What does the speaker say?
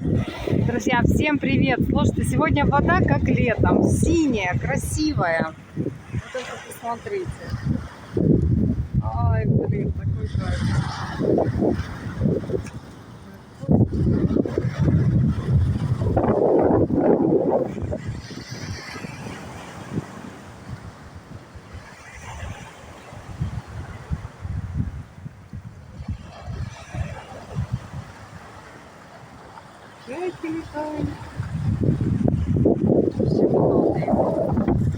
Друзья, всем привет! Слушайте, сегодня вода как летом, синяя, красивая. Вот только посмотрите. Ай, блин, такой кайф. Чайки летают. Вообще, балдею.